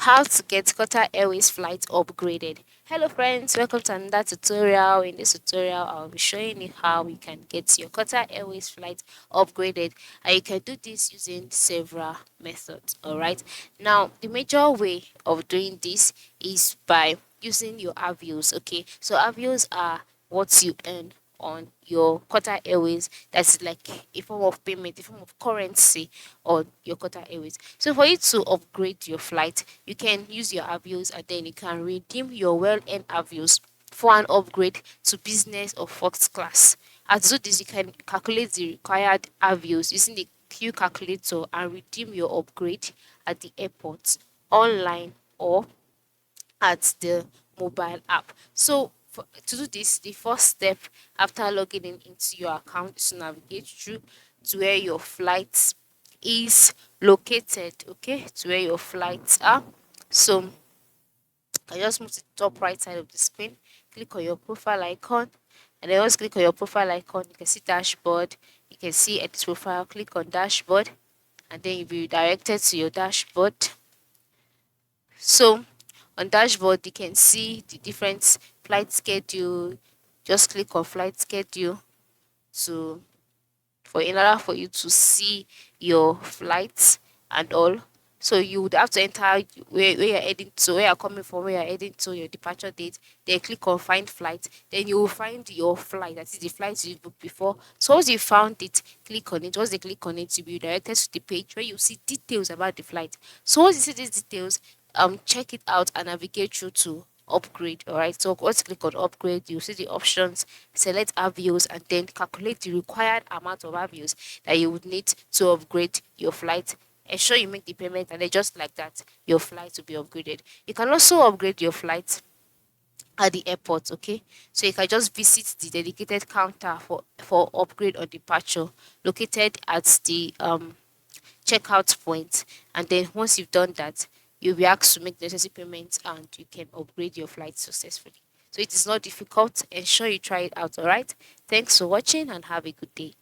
How to get Qatar Airways flight upgraded. Hello friends, welcome to another tutorial. In this tutorial, I'll be showing you how you can get your Qatar Airways flight upgraded, and you can do this using several methods. Alright, now the major way of doing this is by using your avios. Okay, so avios are what you earn on your Qatar Airways. That's like a form of payment, a form of currency on your Qatar Airways. So for you to upgrade your flight, you can use your avios and then you can redeem your well-earned avios for an upgrade to business or first class. As to do this, you can calculate the required avios using the Q calculator and redeem your upgrade at the airport, online, or at the mobile app. So to do this, the first step after logging in into your account is to navigate through to where your flights is located. Okay, to where your flights are. So I just move to the top right side of the screen, click on your profile icon, and then once click on your profile icon, you can see dashboard, you can see edit profile, click on dashboard, and then you'll be redirected to your dashboard. So on dashboard, you can see the different flight schedule. Just click on flight schedule to for in order for you to see your flights and all. So you would have to enter where you're heading to, where you're coming from, where you're heading to, your departure date. Then click on find flight. Then you will find your flight. That is the flight you booked before. So once you found it, click on it. Once you click on it, you'll be directed to the page where you see details about the flight. So once you see these details, check it out and navigate through to upgrade. All right, so once you click on upgrade, you see the options, select avios, and then calculate the required amount of avios that you would need to upgrade your flight. Ensure you make the payment, and then just like that, your flight will be upgraded. You can also upgrade your flight at the airport. Okay, so you can just visit the dedicated counter for upgrade or departure located at the checkout point, and then once you've done that, you'll be asked to make the necessary payments and you can upgrade your flight successfully. So it is not difficult. Ensure you try it out. All right, thanks for watching and have a good day.